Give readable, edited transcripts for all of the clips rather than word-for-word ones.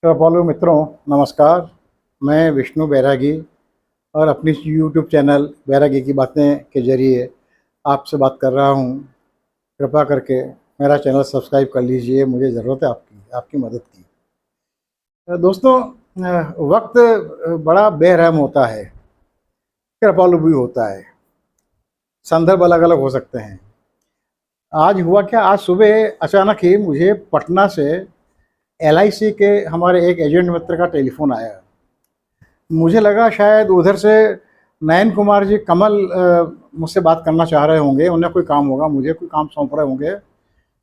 Hello मित्रों, नमस्कार। मैं विष्णु बैरागी और अपनी यूट्यूब चैनल बैरागी की बातें के ज़रिए आपसे बात कर रहा हूँ। कृपा करके मेरा चैनल सब्सक्राइब कर लीजिए। मुझे ज़रूरत है आपकी मदद की। दोस्तों, वक्त बड़ा बेरहम होता है, कृपालु भी होता है। संदर्भ अलग अलग हो सकते हैं। आज हुआ क्या, आज सुबह अचानक ही मुझे पटना से LIC के हमारे एक एजेंट मित्र का टेलीफोन आया। मुझे लगा शायद उधर से नयन कुमार जी कमल मुझसे बात करना चाह रहे होंगे। उन्हें कोई काम होगा, मुझे कोई काम सौंप रहे होंगे।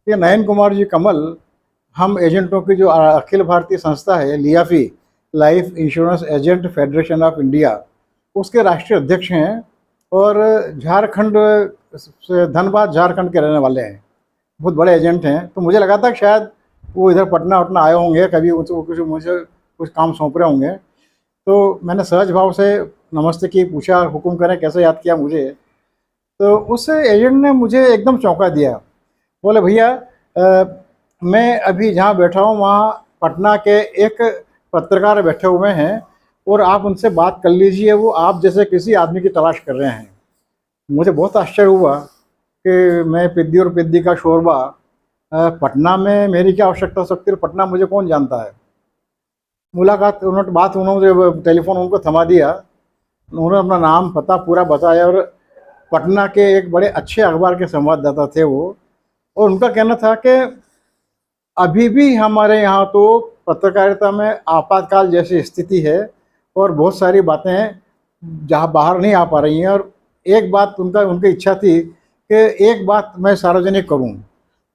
ये नयन कुमार जी कमल, हम एजेंटों की जो अखिल भारतीय संस्था है LIAFI, life insurance agent federation of India, उसके राष्ट्रीय अध्यक्ष हैं और झारखंड से, धनबाद झारखंड के रहने वाले हैं। बहुत बड़े एजेंट हैं। तो मुझे लगा था कि शायद वो इधर पटना वटना आए होंगे, कभी कुछ मुझे कुछ काम सौंप रहे होंगे। तो मैंने सहज भाव से नमस्ते की, पूछा हुक्म करें, कैसे याद किया मुझे। तो उस एजेंट ने मुझे एकदम चौंका दिया। बोले, भैया मैं अभी जहाँ बैठा हूँ वहाँ पटना के एक पत्रकार बैठे हुए हैं और आप उनसे बात कर लीजिए, वो आप जैसे किसी आदमी की तलाश कर रहे हैं। मुझे बहुत आश्चर्य हुआ कि मैं पिद्दी और पिद्दी का शोरबा, पटना में मेरी क्या आवश्यकता हो सकती है, पटना मुझे कौन जानता है। मुलाकात, उन्होंने टेलीफोन उनको थमा दिया। उन्होंने अपना नाम पता पूरा बताया और पटना के एक बड़े अच्छे अखबार के संवाददाता थे वो। और उनका कहना था कि अभी भी हमारे यहाँ तो पत्रकारिता में आपातकाल जैसी स्थिति है और बहुत सारी बातें जहाँ बाहर नहीं आ पा रही हैं। और एक बात उनकी इच्छा थी कि एक बात मैं सार्वजनिक करूँ।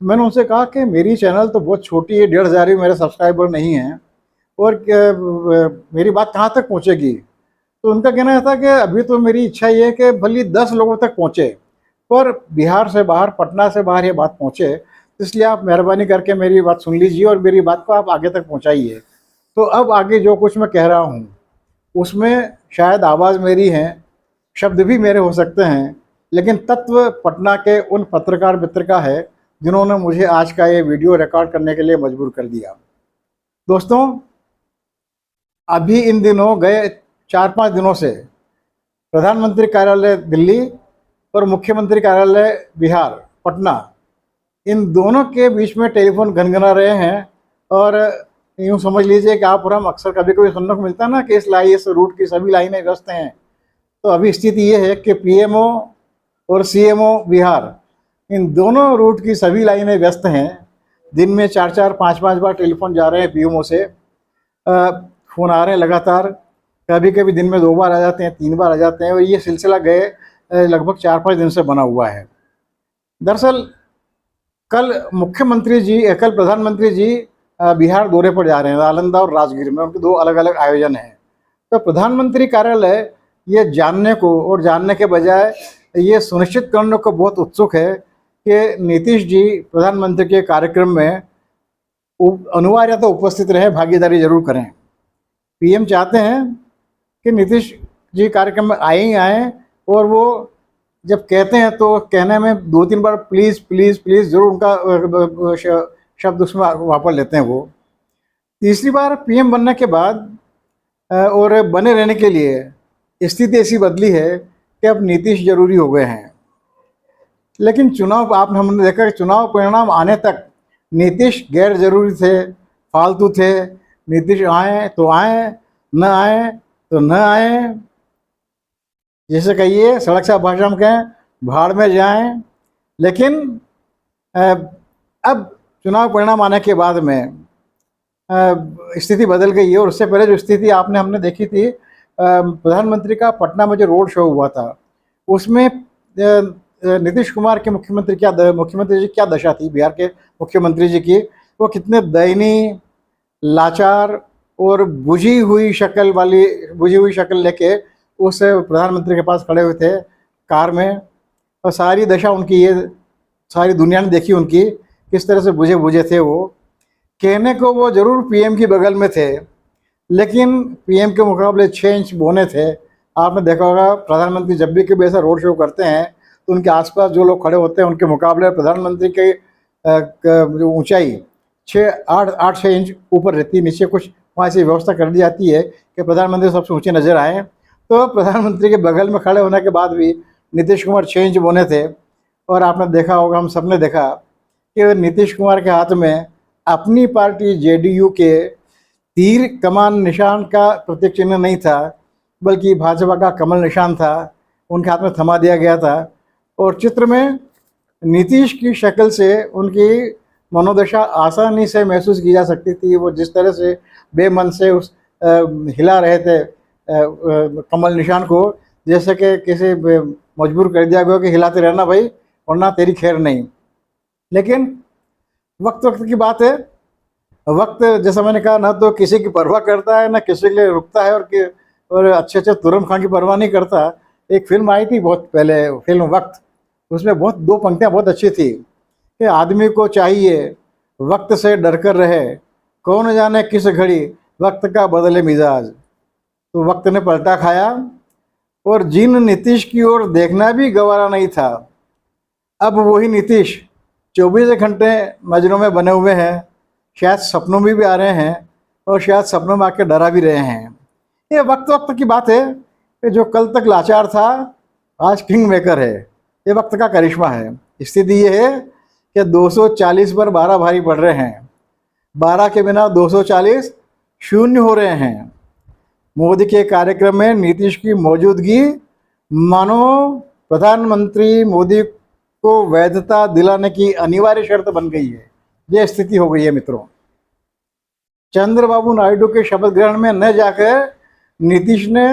मैंने उनसे कहा कि मेरी चैनल तो बहुत छोटी है, 1,500 ही मेरे सब्सक्राइबर नहीं हैं और मेरी बात कहाँ तक पहुँचेगी। तो उनका कहना था कि अभी तो मेरी इच्छा ये है कि भले 10 लोगों तक पहुँचे, पर बिहार से बाहर, पटना से बाहर ये बात पहुँचे। इसलिए आप मेहरबानी करके मेरी बात सुन लीजिए और मेरी बात को आप आगे तक पहुँचाइए। तो अब आगे जो कुछ मैं कह रहा हूँ उसमें शायद आवाज़ मेरी है, शब्द भी मेरे हो सकते हैं, लेकिन तत्व पटना के उन पत्रकार मित्र का है जिन्होंने मुझे आज का ये वीडियो रिकॉर्ड करने के लिए मजबूर कर दिया। दोस्तों, अभी इन दिनों गए 4-5 दिनों से प्रधानमंत्री कार्यालय दिल्ली और मुख्यमंत्री कार्यालय बिहार पटना, इन दोनों के बीच में टेलीफोन गनगना रहे हैं। और यूँ समझ लीजिए कि आप और हम अक्सर कभी कभी सुनने को मिलता है ना कि इस रूट की सभी लाइनें व्यस्त हैं। तो अभी स्थिति ये है कि PMO और CMO बिहार, इन दोनों रूट की सभी लाइनें व्यस्त हैं। दिन में 4-4, 5-5 बार टेलीफोन जा रहे हैं PMO से, फ़ोन आ रहे हैं लगातार। कभी कभी दिन में 2 बार आ जाते हैं, 3 बार आ जाते हैं और ये सिलसिला गए लगभग 4-5 दिन से बना हुआ है। दरअसल कल प्रधानमंत्री जी बिहार दौरे पर जा रहे हैं, नालंदा और राजगीर में। उनके 2 अलग अलग आयोजन हैं। तो प्रधानमंत्री कार्यालय ये जानने को और जानने के बजाय ये सुनिश्चित करने को बहुत उत्सुक है कि नीतीश जी प्रधानमंत्री के कार्यक्रम में अनिवार्यतः उपस्थित रहे, भागीदारी जरूर करें। PM चाहते हैं कि नीतीश जी कार्यक्रम में आए ही आए, और वो जब कहते हैं तो कहने में 2-3 बार प्लीज़ प्लीज़ प्लीज़ जरूर उनका शब्द उसमें वापस लेते हैं वो। तीसरी बार PM बनने के बाद और बने रहने के लिए स्थिति ऐसी बदली है कि अब नीतीश जरूरी हो गए हैं। लेकिन हमने देखा कि चुनाव परिणाम आने तक नीतीश गैर जरूरी थे, फालतू थे। नीतीश आए तो आए, न आए तो न आए। जैसे कहिए, सड़क से भाषा में कहें, भाड़ में जाएं। लेकिन अब चुनाव परिणाम आने के बाद में स्थिति बदल गई है। और उससे पहले जो स्थिति हमने देखी थी, प्रधानमंत्री का पटना में जो रोड शो हुआ था, उसमें नीतीश कुमार के मुख्यमंत्री जी क्या दशा थी बिहार के मुख्यमंत्री जी की। वो कितने दयनीय, लाचार और बुझी हुई शक्ल लेके उस प्रधानमंत्री के पास खड़े हुए थे कार में। और सारी दशा उनकी, ये सारी दुनिया ने देखी उनकी, किस तरह से बुझे बुझे थे वो। कहने को वो जरूर PM की बगल में थे, लेकिन PM के मुकाबले 6 इंच बौने थे। आपने देखा होगा, प्रधानमंत्री जब भी कभी ऐसा रोड शो करते हैं तो उनके आसपास जो लोग खड़े होते हैं उनके मुकाबले प्रधानमंत्री की जो ऊंचाई 6-8-6 इंच ऊपर रहती है, नीचे कुछ वहाँ ऐसी व्यवस्था कर दी जाती है कि प्रधानमंत्री सबसे ऊँचे नज़र आएँ। तो प्रधानमंत्री के बगल में खड़े होने के बाद भी नीतीश कुमार 6 इंच बने थे और आपने देखा होगा, हम सब ने देखा कि नीतीश कुमार के हाथ में अपनी पार्टी जेडीयू के तीर कमान निशान का प्रतीक चिन्ह नहीं था, बल्कि भाजपा का कमल निशान था, उनके हाथ में थमा दिया गया था। और चित्र में नीतीश की शक्ल से उनकी मनोदशा आसानी से महसूस की जा सकती थी। वो जिस तरह से बेमन से उस हिला रहे थे कमल निशान को, जैसे कि किसी मजबूर कर दिया गया कि हिलाते रहना भाई, वरना तेरी खैर नहीं। लेकिन वक्त वक्त की बात है। वक्त, जैसा मैंने कहा, ना तो किसी की परवाह करता है, ना किसी के लिए रुकता है, और अच्छे अच्छे तुरम खान की परवाह नहीं करता। एक फिल्म आई थी बहुत पहले, फिल्म वक्त, उसमें बहुत 2 पंक्तियाँ बहुत अच्छी थी कि आदमी को चाहिए वक्त से डर कर रहे, कौन जाने किस घड़ी वक्त का बदले मिजाज। तो वक्त ने पलटा खाया और जिन नीतीश की ओर देखना भी गवारा नहीं था, अब वही नीतीश 24 घंटे नजरों में बने हुए हैं, शायद सपनों में भी आ रहे हैं और शायद सपनों में आके डरा भी रहे हैं। ये वक्त वक्त की बात है कि जो कल तक लाचार था आज किंग मेकर है। ये वक्त का करिश्मा है। स्थिति ये है कि 240 पर 12 भारी पड़ रहे हैं, 12 के बिना 240 शून्य हो रहे हैं। मोदी के कार्यक्रम में नीतीश की मौजूदगी मानो प्रधानमंत्री मोदी को वैधता दिलाने की अनिवार्य शर्त बन गई है। ये स्थिति हो गई है मित्रों। चंद्रबाबू नायडू के शपथ ग्रहण में न जाकर नीतीश ने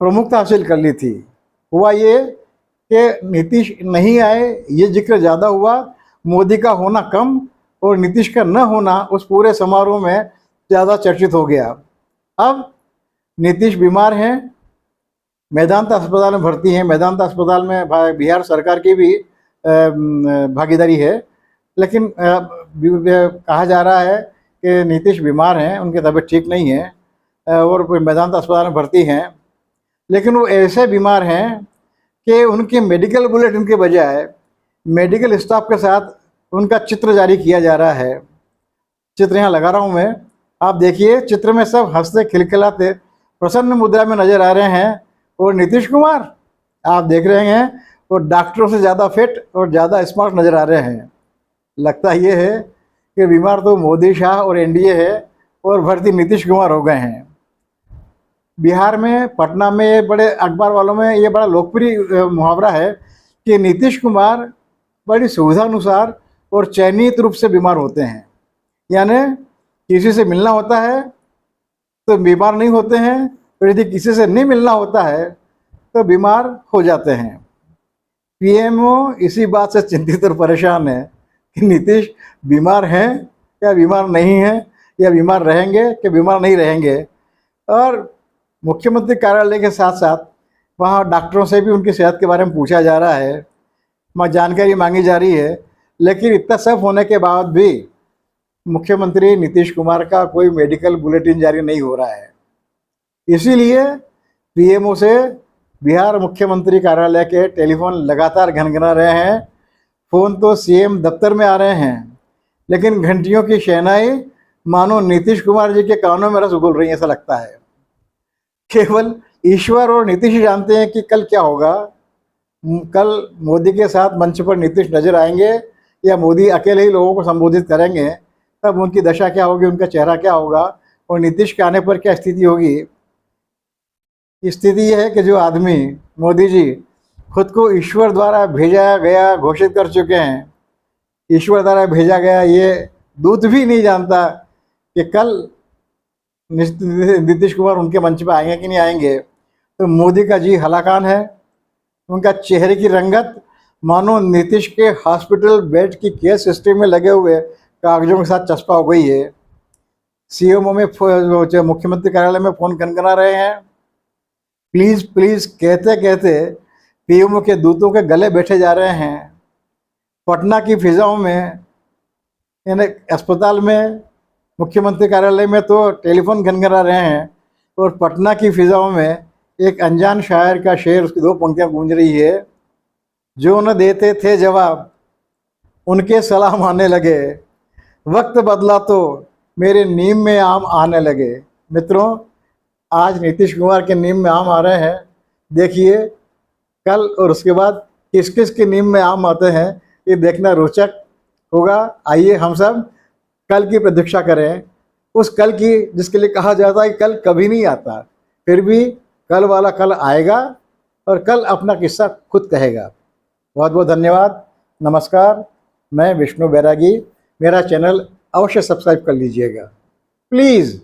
प्रमुखता हासिल कर ली थी। हुआ ये कि नीतीश नहीं आए, ये जिक्र ज़्यादा हुआ, मोदी का होना कम और नीतीश का न होना उस पूरे समारोह में ज़्यादा चर्चित हो गया। अब नीतीश बीमार हैं, मेदांता अस्पताल में भर्ती हैं। मेदांता अस्पताल में बिहार सरकार की भी भागीदारी है, लेकिन कहा जा रहा है कि नीतीश बीमार हैं, उनकी तबीयत ठीक नहीं है और मेदांता अस्पताल में भर्ती हैं। लेकिन वो ऐसे बीमार हैं कि उनके मेडिकल बुलेटिन के बजाय मेडिकल स्टाफ के साथ उनका चित्र जारी किया जा रहा है। चित्र यहाँ लगा रहा हूँ मैं, आप देखिए। चित्र में सब हंसते खिलखिलाते प्रसन्न मुद्रा में नजर आ रहे हैं और नीतीश कुमार आप देख रहे हैं वो डॉक्टरों से ज़्यादा फिट और ज़्यादा स्मार्ट नज़र आ रहे हैं। लगता ये है कि बीमार तो मोदी शाह और एनडीए है और भर्ती नीतीश कुमार हो गए हैं। बिहार में, पटना में, ये बड़े अखबार वालों में ये बड़ा लोकप्रिय मुहावरा है कि नीतीश कुमार बड़ी सुविधानुसार और चयनित रूप से बीमार होते हैं। यानी किसी से मिलना होता है तो बीमार नहीं होते हैं, और यदि किसी से नहीं मिलना होता है तो बीमार हो जाते हैं। पीएमओ इसी बात से चिंतित और परेशान है कि नीतीश बीमार हैं या बीमार नहीं हैं, या बीमार रहेंगे कि बीमार नहीं रहेंगे। और मुख्यमंत्री कार्यालय के साथ साथ वहाँ डॉक्टरों से भी उनकी सेहत के बारे में पूछा जा रहा है, जानकारी मांगी जा रही है। लेकिन इतना सब होने के बाद भी मुख्यमंत्री नीतीश कुमार का कोई मेडिकल बुलेटिन जारी नहीं हो रहा है। इसीलिए पीएमओ से बिहार मुख्यमंत्री कार्यालय के टेलीफोन लगातार घनघना रहे हैं। फ़ोन तो सीएम दफ्तर में आ रहे हैं, लेकिन घंटियों की शहनाई मानो नीतीश कुमार जी के कानों में रस उगल रही है, ऐसा लगता है। केवल ईश्वर और नीतीश ही जानते हैं कि कल क्या होगा। कल मोदी के साथ मंच पर नीतीश नजर आएंगे या मोदी अकेले ही लोगों को संबोधित करेंगे, तब उनकी दशा क्या होगी, उनका चेहरा क्या होगा और नीतीश के आने पर क्या स्थिति होगी। स्थिति यह है कि जो आदमी, मोदी जी, खुद को ईश्वर द्वारा भेजा गया घोषित कर चुके हैं, ईश्वर द्वारा भेजा गया ये दूत भी नहीं जानता कि कल नीतीश कुमार उनके मंच पर आएंगे कि नहीं आएंगे। तो मोदी का जी हलाकान है। उनका चेहरे की रंगत मानो नीतीश के हॉस्पिटल बेड की केस हिस्ट्री में लगे हुए कागजों के साथ चस्पा हो गई है। सीएमओ में मुख्यमंत्री कार्यालय में फ़ोन खनखना रहे हैं, प्लीज़ प्लीज़ कहते कहते पीएमओ के दूतों के गले बैठे जा रहे हैं। पटना की फिजाओं में, यानी अस्पताल में, मुख्यमंत्री कार्यालय में तो टेलीफोन खनखना रहे हैं और पटना की फिजाओं में एक अनजान शायर का शेर, उसकी 2 पंक्तियाँ गूंज रही है। जो न देते थे जवाब उनके सलाम आने लगे, वक्त बदला तो मेरे नीम में आम आने लगे। मित्रों, आज नीतीश कुमार के नीम में आम आ रहे हैं। देखिए कल और उसके बाद किस किस के नीम में आम आते हैं, ये देखना रोचक होगा। आइए हम सब कल की प्रतीक्षा करें, उस कल की जिसके लिए कहा जाता है कि कल कभी नहीं आता, फिर भी कल वाला कल आएगा और कल अपना किस्सा खुद कहेगा। बहुत बहुत धन्यवाद। नमस्कार, मैं विष्णु बैरागी। मेरा चैनल अवश्य सब्सक्राइब कर लीजिएगा प्लीज़।